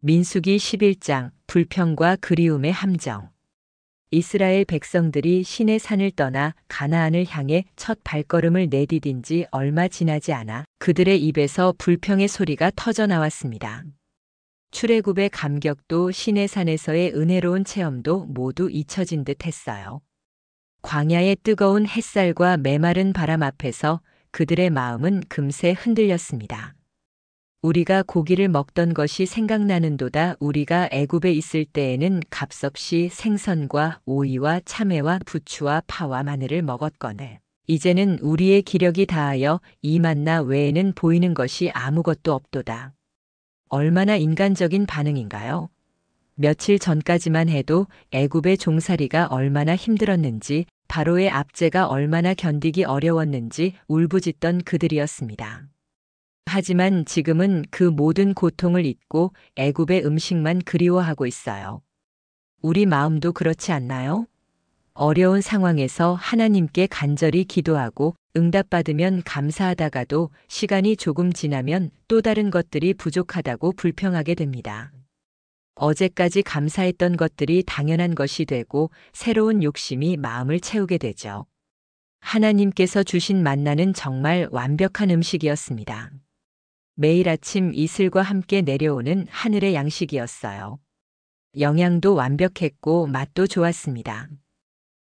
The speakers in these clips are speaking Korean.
민수기 11장 불평과 그리움의 함정. 이스라엘 백성들이 시내 산을 떠나 가나안을 향해 첫 발걸음을 내디딘 지 얼마 지나지 않아 그들의 입에서 불평의 소리가 터져 나왔습니다. 출애굽의 감격도 시내 산에서의 은혜로운 체험도 모두 잊혀진 듯 했어요. 광야의 뜨거운 햇살과 메마른 바람 앞에서 그들의 마음은 금세 흔들렸습니다. 우리가 고기를 먹던 것이 생각나는도다. 우리가 애굽에 있을 때에는 값없이 생선과 오이와 참외와 부추와 파와 마늘을 먹었거늘 이제는 우리의 기력이 다하여 이 만나 외에는 보이는 것이 아무것도 없도다. 얼마나 인간적인 반응인가요? 며칠 전까지만 해도 애굽의 종살이가 얼마나 힘들었는지, 바로의 압제가 얼마나 견디기 어려웠는지 울부짖던 그들이었습니다. 하지만 지금은 그 모든 고통을 잊고 애굽의 음식만 그리워하고 있어요. 우리 마음도 그렇지 않나요? 어려운 상황에서 하나님께 간절히 기도하고 응답받으면 감사하다가도 시간이 조금 지나면 또 다른 것들이 부족하다고 불평하게 됩니다. 어제까지 감사했던 것들이 당연한 것이 되고 새로운 욕심이 마음을 채우게 되죠. 하나님께서 주신 만나는 정말 완벽한 음식이었습니다. 매일 아침 이슬과 함께 내려오는 하늘의 양식이었어요. 영양도 완벽했고 맛도 좋았습니다.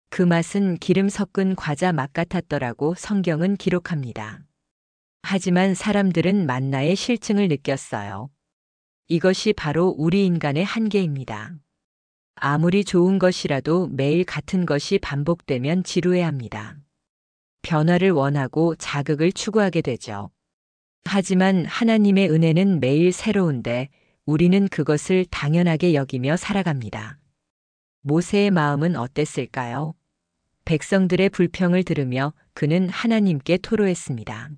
그 맛은 기름 섞은 과자 맛 같았더라고 성경은 기록합니다. 하지만 사람들은 만나의 실증을 느꼈어요. 이것이 바로 우리 인간의 한계입니다. 아무리 좋은 것이라도 매일 같은 것이 반복되면 지루해합니다. 변화를 원하고 자극을 추구하게 되죠. 하지만 하나님의 은혜는 매일 새로운데 우리는 그것을 당연하게 여기며 살아갑니다. 모세의 마음은 어땠을까요? 백성들의 불평을 들으며 그는 하나님께 토로했습니다.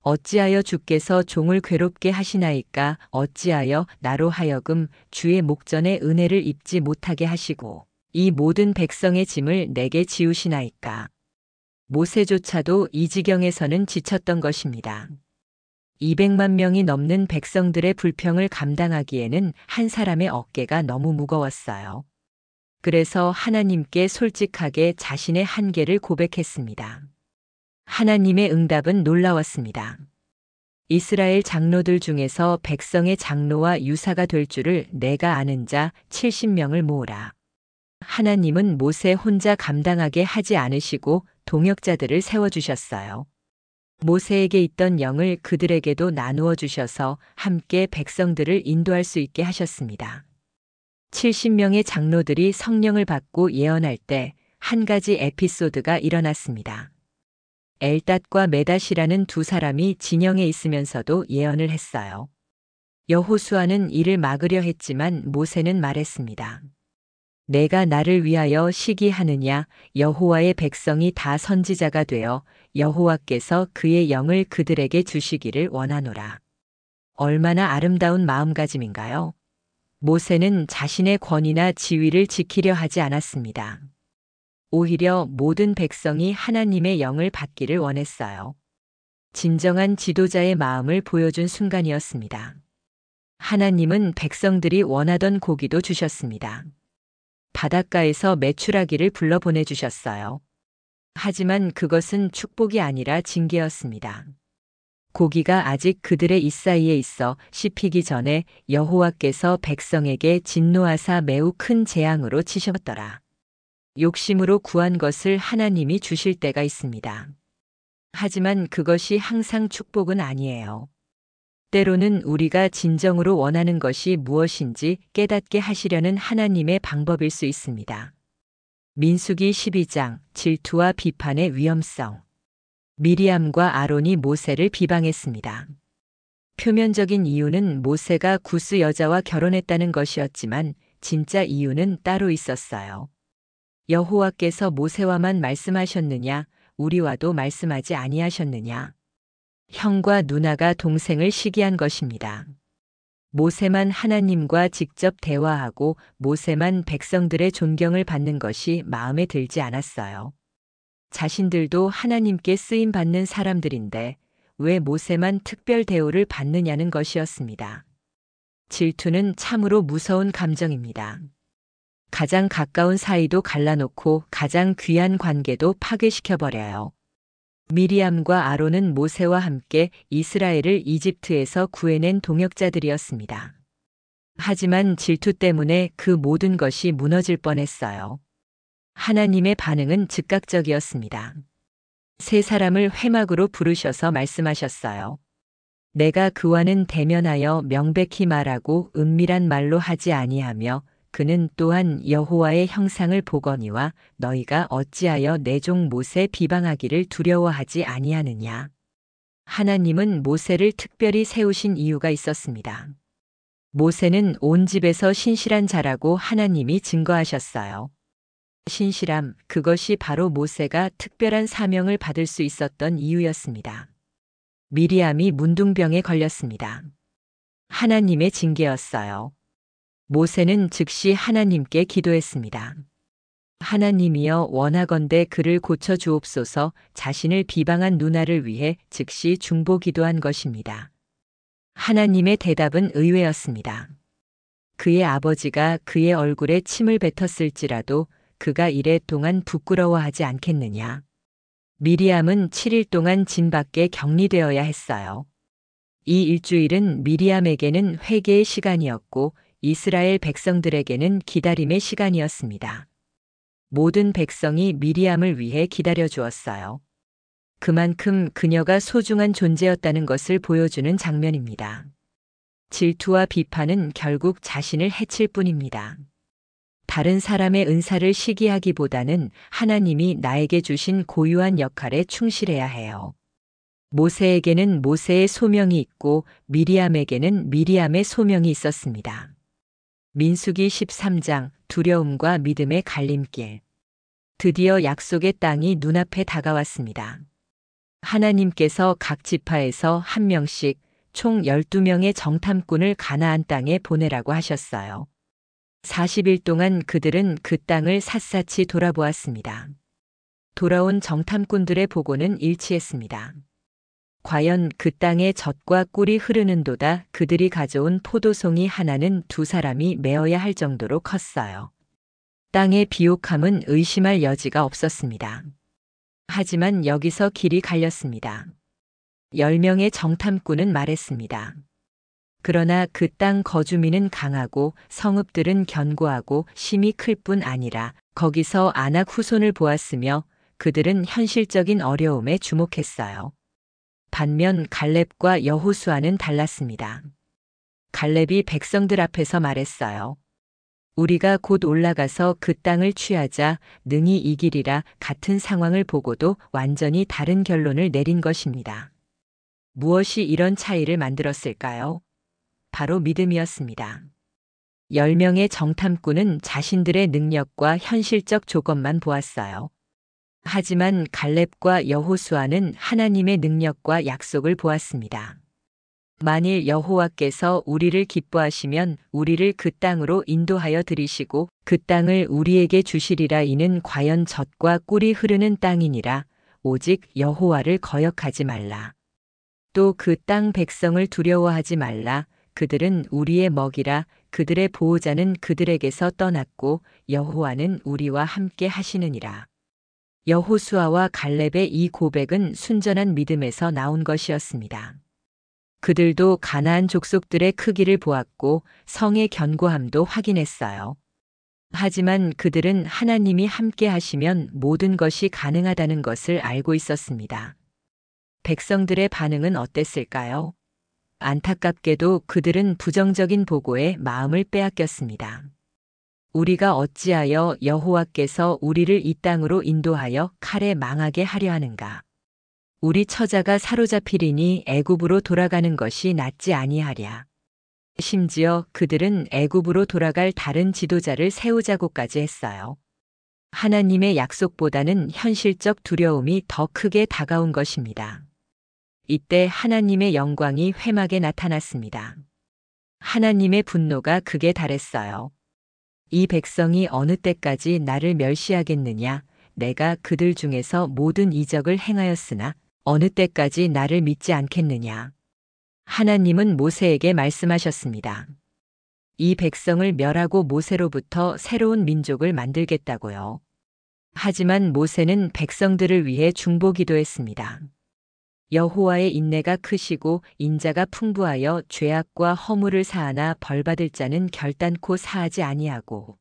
어찌하여 주께서 종을 괴롭게 하시나이까? 어찌하여 나로 하여금 주의 목전에 은혜를 입지 못하게 하시고 이 모든 백성의 짐을 내게 지우시나이까? 모세조차도 이 지경에서는 지쳤던 것입니다. 200만 명이 넘는 백성들의 불평을 감당하기에는 한 사람의 어깨가 너무 무거웠어요. 그래서 하나님께 솔직하게 자신의 한계를 고백했습니다. 하나님의 응답은 놀라웠습니다. 이스라엘 장로들 중에서 백성의 장로와 유사가 될 줄을 내가 아는 자 70명을 모으라. 하나님은 모세 혼자 감당하게 하지 않으시고 동역자들을 세워주셨어요. 모세에게 있던 영을 그들에게도 나누어 주셔서 함께 백성들을 인도할 수 있게 하셨습니다. 70명의 장로들이 성령을 받고 예언할 때 한 가지 에피소드가 일어났습니다. 엘닷과 메닷이라는 두 사람이 진영에 있으면서도 예언을 했어요. 여호수아는 이를 막으려 했지만 모세는 말했습니다. 내가 나를 위하여 시기하느냐? 여호와의 백성이 다 선지자가 되어 여호와께서 그의 영을 그들에게 주시기를 원하노라. 얼마나 아름다운 마음가짐인가요? 모세는 자신의 권위나 지위를 지키려 하지 않았습니다. 오히려 모든 백성이 하나님의 영을 받기를 원했어요. 진정한 지도자의 마음을 보여준 순간이었습니다. 하나님은 백성들이 원하던 고기도 주셨습니다. 바닷가에서 메추라기를 불러 보내주셨어요. 하지만 그것은 축복이 아니라 징계였습니다. 고기가 아직 그들의 입사이에 있어 씹히기 전에 여호와께서 백성에게 진노하사 매우 큰 재앙으로 치셨더라. 욕심으로 구한 것을 하나님이 주실 때가 있습니다. 하지만 그것이 항상 축복은 아니에요. 때로는 우리가 진정으로 원하는 것이 무엇인지 깨닫게 하시려는 하나님의 방법일 수 있습니다. 민수기 12장 질투와 비판의 위험성. 미리암과 아론이 모세를 비방했습니다. 표면적인 이유는 모세가 구스 여자와 결혼했다는 것이었지만 진짜 이유는 따로 있었어요. 여호와께서 모세와만 말씀하셨느냐? 우리와도 말씀하지 아니하셨느냐? 형과 누나가 동생을 시기한 것입니다. 모세만 하나님과 직접 대화하고 모세만 백성들의 존경을 받는 것이 마음에 들지 않았어요. 자신들도 하나님께 쓰임 받는 사람들인데 왜 모세만 특별 대우를 받느냐는 것이었습니다. 질투는 참으로 무서운 감정입니다. 가장 가까운 사이도 갈라놓고 가장 귀한 관계도 파괴시켜버려요. 미리암과 아론은 모세와 함께 이스라엘을 이집트에서 구해낸 동역자들이었습니다. 하지만 질투 때문에 그 모든 것이 무너질 뻔했어요. 하나님의 반응은 즉각적이었습니다. 세 사람을 회막으로 부르셔서 말씀하셨어요. 내가 그와는 대면하여 명백히 말하고 은밀한 말로 하지 아니하며 그는 또한 여호와의 형상을 보거니와 너희가 어찌하여 내 종 모세 비방하기를 두려워하지 아니하느냐. 하나님은 모세를 특별히 세우신 이유가 있었습니다. 모세는 온 집에서 신실한 자라고 하나님이 증거하셨어요. 신실함, 그것이 바로 모세가 특별한 사명을 받을 수 있었던 이유였습니다. 미리암이 문둥병에 걸렸습니다. 하나님의 징계였어요. 모세는 즉시 하나님께 기도했습니다. 하나님이여 원하건대 그를 고쳐 주옵소서. 자신을 비방한 누나를 위해 즉시 중보 기도한 것입니다. 하나님의 대답은 의외였습니다. 그의 아버지가 그의 얼굴에 침을 뱉었을지라도 그가 이래 동안 부끄러워하지 않겠느냐. 미리암은 7일 동안 진 밖에 격리되어야 했어요. 이 일주일은 미리암에게는 회개의 시간이었고 이스라엘 백성들에게는 기다림의 시간이었습니다. 모든 백성이 미리암을 위해 기다려 주었어요. 그만큼 그녀가 소중한 존재였다는 것을 보여주는 장면입니다. 질투와 비판은 결국 자신을 해칠 뿐입니다. 다른 사람의 은사를 시기하기보다는 하나님이 나에게 주신 고유한 역할에 충실해야 해요. 모세에게는 모세의 소명이 있고 미리암에게는 미리암의 소명이 있었습니다. 민수기 13장 두려움과 믿음의 갈림길. 드디어 약속의 땅이 눈앞에 다가왔습니다. 하나님께서 각 지파에서 한 명씩 총 12명의 정탐꾼을 가나안 땅에 보내라고 하셨어요. 40일 동안 그들은 그 땅을 샅샅이 돌아보았습니다. 돌아온 정탐꾼들의 보고는 일치했습니다. 과연 그 땅에 젖과 꿀이 흐르는도다. 그들이 가져온 포도송이 하나는 두 사람이 메어야 할 정도로 컸어요. 땅의 비옥함은 의심할 여지가 없었습니다. 하지만 여기서 길이 갈렸습니다. 10명의 정탐꾼은 말했습니다. 그러나 그 땅 거주민은 강하고 성읍들은 견고하고 심이 클 뿐 아니라 거기서 아낙 후손을 보았으며 그들은 현실적인 어려움에 주목했어요. 반면 갈렙과 여호수아는 달랐습니다. 갈렙이 백성들 앞에서 말했어요. 우리가 곧 올라가서 그 땅을 취하자 능히 이기리라. 같은 상황을 보고도 완전히 다른 결론을 내린 것입니다. 무엇이 이런 차이를 만들었을까요? 바로 믿음이었습니다. 10명의 정탐꾼은 자신들의 능력과 현실적 조건만 보았어요. 하지만 갈렙과 여호수아는 하나님의 능력과 약속을 보았습니다. 만일 여호와께서 우리를 기뻐하시면 우리를 그 땅으로 인도하여 들이시고 그 땅을 우리에게 주시리라. 이는 과연 젖과 꿀이 흐르는 땅이니라. 오직 여호와를 거역하지 말라. 또 그 땅 백성을 두려워하지 말라. 그들은 우리의 먹이라. 그들의 보호자는 그들에게서 떠났고 여호와는 우리와 함께 하시느니라. 여호수아와 갈렙의 이 고백은 순전한 믿음에서 나온 것이었습니다. 그들도 가나안 족속들의 크기를 보았고 성의 견고함도 확인했어요. 하지만 그들은 하나님이 함께 하시면 모든 것이 가능하다는 것을 알고 있었습니다. 백성들의 반응은 어땠을까요? 안타깝게도 그들은 부정적인 보고에 마음을 빼앗겼습니다. 우리가 어찌하여 여호와께서 우리를 이 땅으로 인도하여 칼에 망하게 하려 하는가? 우리 처자가 사로잡히리니 애굽으로 돌아가는 것이 낫지 아니하랴. 심지어 그들은 애굽으로 돌아갈 다른 지도자를 세우자고까지 했어요. 하나님의 약속보다는 현실적 두려움이 더 크게 다가온 것입니다. 이때 하나님의 영광이 회막에 나타났습니다. 하나님의 분노가 극에 달했어요. 이 백성이 어느 때까지 나를 멸시하겠느냐? 내가 그들 중에서 모든 이적을 행하였으나 어느 때까지 나를 믿지 않겠느냐? 하나님은 모세에게 말씀하셨습니다. 이 백성을 멸하고 모세로부터 새로운 민족을 만들겠다고요. 하지만 모세는 백성들을 위해 중보기도했습니다. 여호와의 인내가 크시고 인자가 풍부하여 죄악과 허물을 사하나 벌받을 자는 결단코 사하지 아니하고.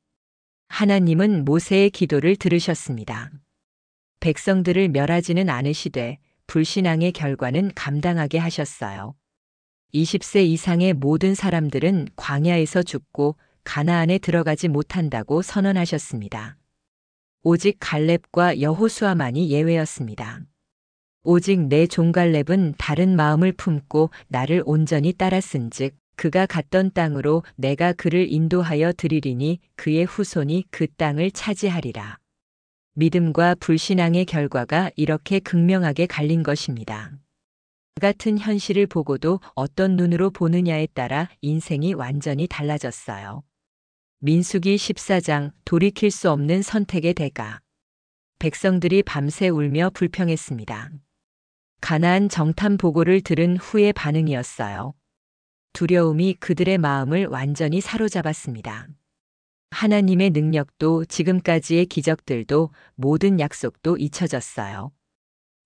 하나님은 모세의 기도를 들으셨습니다. 백성들을 멸하지는 않으시되 불신앙의 결과는 감당하게 하셨어요. 20세 이상의 모든 사람들은 광야에서 죽고 가나안에 들어가지 못한다고 선언하셨습니다. 오직 갈렙과 여호수아만이 예외였습니다. 오직 내 종갈렙은 다른 마음을 품고 나를 온전히 따랐은즉 그가 갔던 땅으로 내가 그를 인도하여 드리리니 그의 후손이 그 땅을 차지하리라. 믿음과 불신앙의 결과가 이렇게 극명하게 갈린 것입니다. 같은 현실을 보고도 어떤 눈으로 보느냐에 따라 인생이 완전히 달라졌어요. 민수기 14장 돌이킬 수 없는 선택의 대가. 백성들이 밤새 울며 불평했습니다. 가나안 정탐 보고를 들은 후의 반응이었어요. 두려움이 그들의 마음을 완전히 사로잡았습니다. 하나님의 능력도 지금까지의 기적들도 모든 약속도 잊혀졌어요.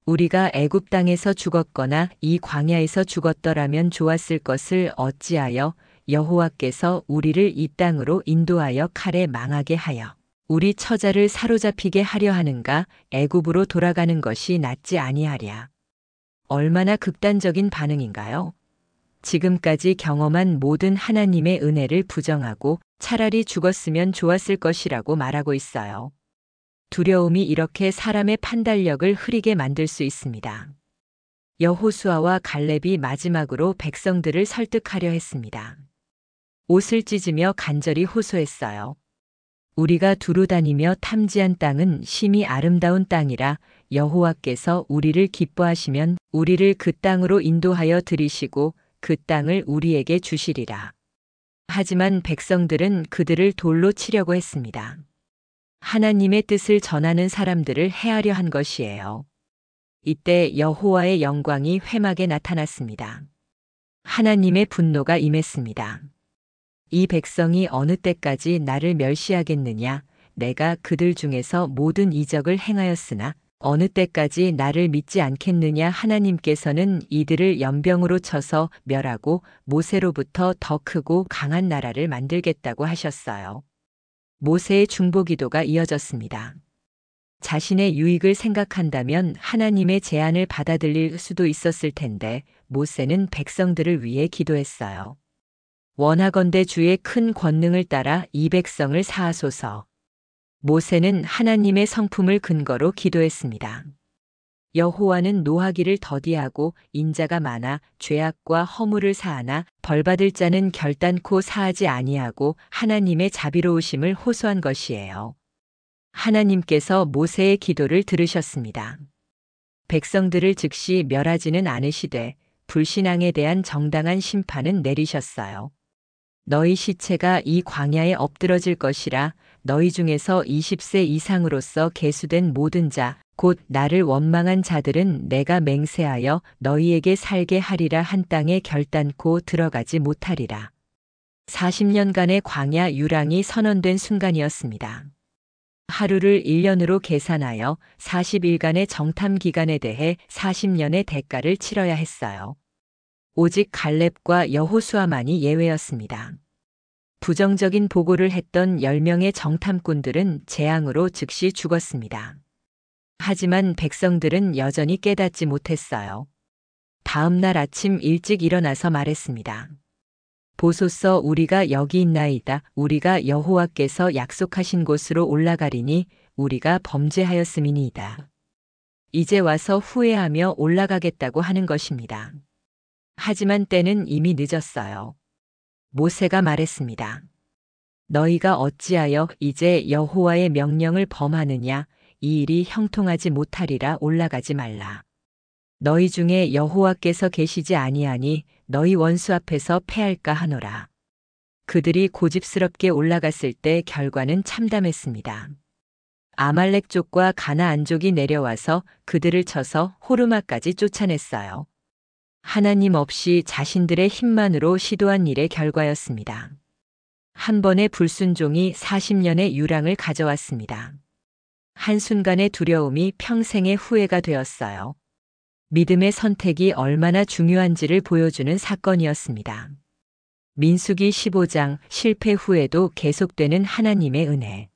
우리가 애굽 땅에서 죽었거나 이 광야에서 죽었더라면 좋았을 것을 어찌하여 여호와께서 우리를 이 땅으로 인도하여 칼에 망하게 하여 우리 처자를 사로잡히게 하려 하는가. 애굽으로 돌아가는 것이 낫지 아니하랴. 얼마나 극단적인 반응인가요? 지금까지 경험한 모든 하나님의 은혜를 부정하고 차라리 죽었으면 좋았을 것이라고 말하고 있어요. 두려움이 이렇게 사람의 판단력을 흐리게 만들 수 있습니다. 여호수아와 갈렙이 마지막으로 백성들을 설득하려 했습니다. 옷을 찢으며 간절히 호소했어요. 우리가 두루 다니며 탐지한 땅은 심히 아름다운 땅이라 여호와께서 우리를 기뻐하시면 우리를 그 땅으로 인도하여 들이시고 그 땅을 우리에게 주시리라. 하지만 백성들은 그들을 돌로 치려고 했습니다. 하나님의 뜻을 전하는 사람들을 해하려 한 것이에요. 이때 여호와의 영광이 회막에 나타났습니다. 하나님의 분노가 임했습니다. 이 백성이 어느 때까지 나를 멸시하겠느냐? 내가 그들 중에서 모든 이적을 행하였으나 어느 때까지 나를 믿지 않겠느냐? 하나님께서는 이들을 연병으로 쳐서 멸하고 모세로부터 더 크고 강한 나라를 만들겠다고 하셨어요. 모세의 중보기도가 이어졌습니다. 자신의 유익을 생각한다면 하나님의 제안을 받아들일 수도 있었을 텐데 모세는 백성들을 위해 기도했어요. 원하건대 주의 큰 권능을 따라 이 백성을 사하소서. 모세는 하나님의 성품을 근거로 기도했습니다. 여호와는 노하기를 더디하고 인자가 많아 죄악과 허물을 사하나 벌받을 자는 결단코 사하지 아니하고 하나님의 자비로우심을 호소한 것이에요. 하나님께서 모세의 기도를 들으셨습니다. 백성들을 즉시 멸하지는 않으시되 불신앙에 대한 정당한 심판은 내리셨어요. 너희 시체가 이 광야에 엎드러질 것이라. 너희 중에서 20세 이상으로서 계수된 모든 자 곧 나를 원망한 자들은 내가 맹세하여 너희에게 살게 하리라 한 땅에 결단코 들어가지 못하리라. 40년간의 광야 유랑이 선언된 순간이었습니다. 하루를 1년으로 계산하여 40일간의 정탐 기간에 대해 40년의 대가를 치러야 했어요. 오직 갈렙과 여호수아만이 예외였습니다. 부정적인 보고를 했던 10명의 정탐꾼들은 재앙으로 즉시 죽었습니다. 하지만 백성들은 여전히 깨닫지 못했어요. 다음 날 아침 일찍 일어나서 말했습니다. 보소서 우리가 여기 있나이다. 우리가 여호와께서 약속하신 곳으로 올라가리니 우리가 범죄하였음이니이다. 이제 와서 후회하며 올라가겠다고 하는 것입니다. 하지만 때는 이미 늦었어요. 모세가 말했습니다. 너희가 어찌하여 이제 여호와의 명령을 범하느냐? 이 일이 형통하지 못하리라. 올라가지 말라. 너희 중에 여호와께서 계시지 아니하니 너희 원수 앞에서 패할까 하노라. 그들이 고집스럽게 올라갔을 때 결과는 참담했습니다. 아말렉족과 가나안족이 내려와서 그들을 쳐서 호르마까지 쫓아냈어요. 하나님 없이 자신들의 힘만으로 시도한 일의 결과였습니다. 한 번의 불순종이 40년의 유랑을 가져왔습니다. 한순간의 두려움이 평생의 후회가 되었어요. 믿음의 선택이 얼마나 중요한지를 보여주는 사건이었습니다. 민수기 15장 실패 후에도 계속되는 하나님의 은혜.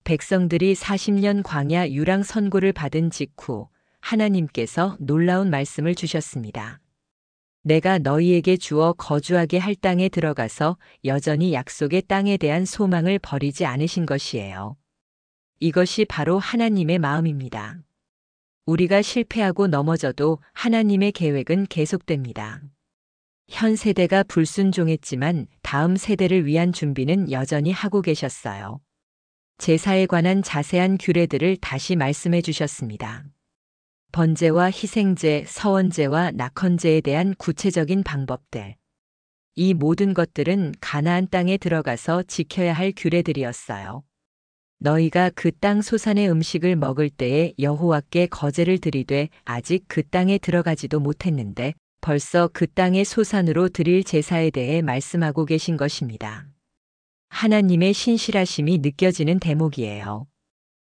백성들이 40년 광야 유랑 선고를 받은 직후 하나님께서 놀라운 말씀을 주셨습니다. 내가 너희에게 주어 거주하게 할 땅에 들어가서 여전히 약속의 땅에 대한 소망을 버리지 않으신 것이에요. 이것이 바로 하나님의 마음입니다. 우리가 실패하고 넘어져도 하나님의 계획은 계속됩니다. 현 세대가 불순종했지만 다음 세대를 위한 준비는 여전히 하고 계셨어요. 제사에 관한 자세한 규례들을 다시 말씀해 주셨습니다. 번제와 희생제, 서원제와 낙헌제에 대한 구체적인 방법들. 이 모든 것들은 가나안 땅에 들어가서 지켜야 할 규례들이었어요. 너희가 그 땅 소산의 음식을 먹을 때에 여호와께 거제를 드리되 아직 그 땅에 들어가지도 못했는데 벌써 그 땅의 소산으로 드릴 제사에 대해 말씀하고 계신 것입니다. 하나님의 신실하심이 느껴지는 대목이에요.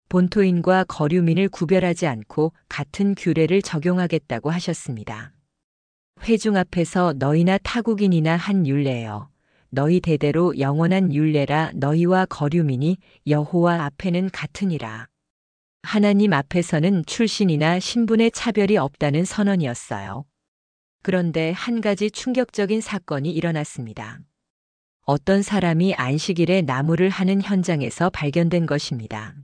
본토인과 거류민을 구별하지 않고 같은 규례를 적용하겠다고 하셨습니다. 회중 앞에서 너희나 타국인이나 한 율례여. 너희 대대로 영원한 율례라. 너희와 거류민이 여호와 앞에는 같으니라. 하나님 앞에서는 출신이나 신분의 차별이 없다는 선언이었어요. 그런데 한 가지 충격적인 사건이 일어났습니다. 어떤 사람이 안식일에 나무를 하는 현장에서 발견된 것입니다.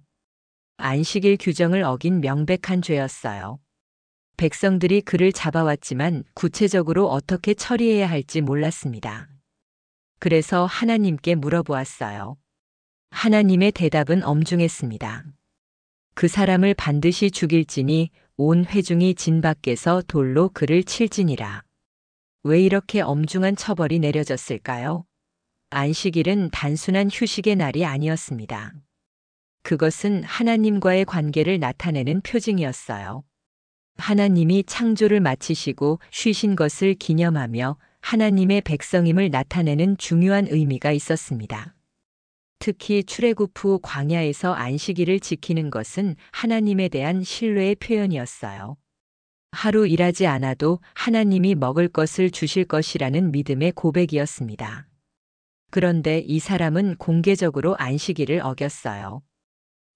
안식일 규정을 어긴 명백한 죄였어요. 백성들이 그를 잡아왔지만 구체적으로 어떻게 처리해야 할지 몰랐습니다. 그래서 하나님께 물어보았어요. 하나님의 대답은 엄중했습니다. 그 사람을 반드시 죽일지니 온 회중이 진 밖에서 돌로 그를 칠지니라. 왜 이렇게 엄중한 처벌이 내려졌을까요? 안식일은 단순한 휴식의 날이 아니었습니다. 그것은 하나님과의 관계를 나타내는 표징이었어요. 하나님이 창조를 마치시고 쉬신 것을 기념하며 하나님의 백성임을 나타내는 중요한 의미가 있었습니다. 특히 출애굽 후 광야에서 안식일을 지키는 것은 하나님에 대한 신뢰의 표현이었어요. 하루 일하지 않아도 하나님이 먹을 것을 주실 것이라는 믿음의 고백이었습니다. 그런데 이 사람은 공개적으로 안식일을 어겼어요.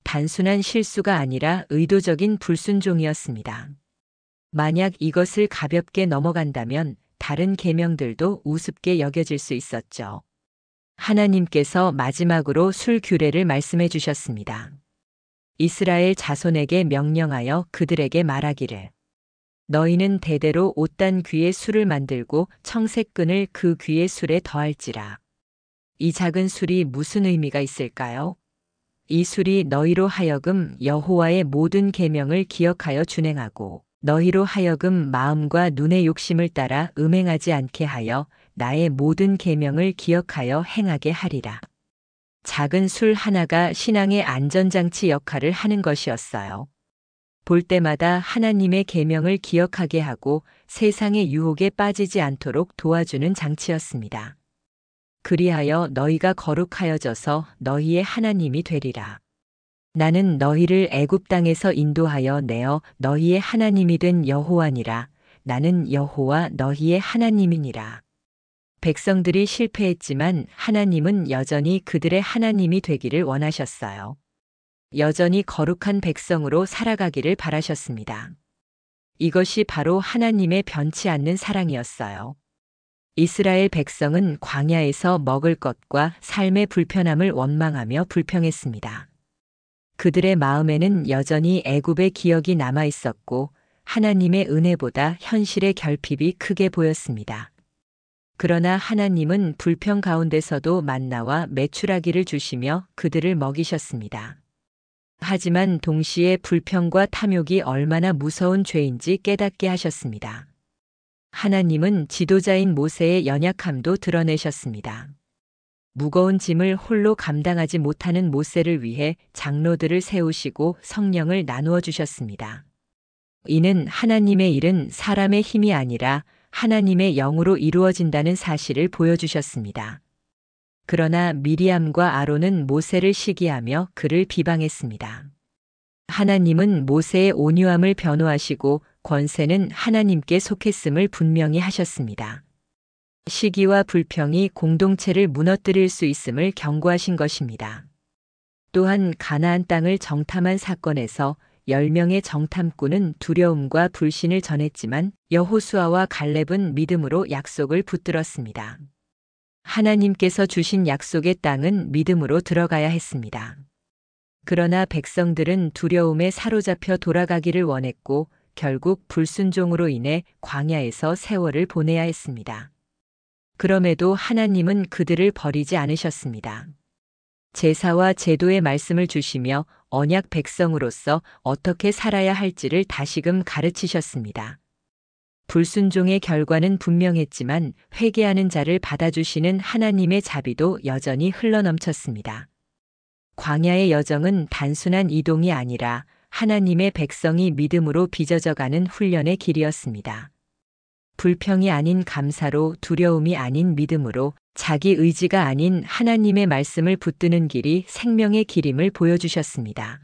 단순한 실수가 아니라 의도적인 불순종이었습니다. 만약 이것을 가볍게 넘어간다면 다른 계명들도 우습게 여겨질 수 있었죠. 하나님께서 마지막으로 술 규례를 말씀해 주셨습니다. 이스라엘 자손에게 명령하여 그들에게 말하기를 너희는 대대로 5단 귀의 술을 만들고 청색끈을 그 귀의 술에 더할지라. 이 작은 술이 무슨 의미가 있을까요? 이 술이 너희로 하여금 여호와의 모든 계명을 기억하여 준행하고 너희로 하여금 마음과 눈의 욕심을 따라 음행하지 않게 하여 나의 모든 계명을 기억하여 행하게 하리라. 작은 술 하나가 신앙의 안전장치 역할을 하는 것이었어요. 볼 때마다 하나님의 계명을 기억하게 하고 세상의 유혹에 빠지지 않도록 도와주는 장치였습니다. 그리하여 너희가 거룩하여져서 너희의 하나님이 되리라. 나는 너희를 애굽 땅에서 인도하여 내어 너희의 하나님이 된 여호와니라. 나는 여호와 너희의 하나님이니라. 백성들이 실패했지만 하나님은 여전히 그들의 하나님이 되기를 원하셨어요. 여전히 거룩한 백성으로 살아가기를 바라셨습니다. 이것이 바로 하나님의 변치 않는 사랑이었어요. 이스라엘 백성은 광야에서 먹을 것과 삶의 불편함을 원망하며 불평했습니다. 그들의 마음에는 여전히 애굽의 기억이 남아 있었고 하나님의 은혜보다 현실의 결핍이 크게 보였습니다. 그러나 하나님은 불평 가운데서도 만나와 메추라기를 주시며 그들을 먹이셨습니다. 하지만 동시에 불평과 탐욕이 얼마나 무서운 죄인지 깨닫게 하셨습니다. 하나님은 지도자인 모세의 연약함도 드러내셨습니다. 무거운 짐을 홀로 감당하지 못하는 모세를 위해 장로들을 세우시고 성령을 나누어 주셨습니다. 이는 하나님의 일은 사람의 힘이 아니라 하나님의 영으로 이루어진다는 사실을 보여주셨습니다. 그러나 미리암과 아론은 모세를 시기하며 그를 비방했습니다. 하나님은 모세의 온유함을 변호하시고 권세는 하나님께 속했음을 분명히 하셨습니다. 시기와 불평이 공동체를 무너뜨릴 수 있음을 경고하신 것입니다. 또한 가나안 땅을 정탐한 사건에서 10명의 정탐꾼은 두려움과 불신을 전했지만 여호수아와 갈렙은 믿음으로 약속을 붙들었습니다. 하나님께서 주신 약속의 땅은 믿음으로 들어가야 했습니다. 그러나 백성들은 두려움에 사로잡혀 돌아가기를 원했고 결국 불순종으로 인해 광야에서 세월을 보내야 했습니다. 그럼에도 하나님은 그들을 버리지 않으셨습니다. 제사와 제도의 말씀을 주시며 언약 백성으로서 어떻게 살아야 할지를 다시금 가르치셨습니다. 불순종의 결과는 분명했지만 회개하는 자를 받아주시는 하나님의 자비도 여전히 흘러넘쳤습니다. 광야의 여정은 단순한 이동이 아니라 하나님의 백성이 믿음으로 빚어져가는 훈련의 길이었습니다. 불평이 아닌 감사로, 두려움이 아닌 믿음으로, 자기 의지가 아닌 하나님의 말씀을 붙드는 길이 생명의 길임을 보여주셨습니다.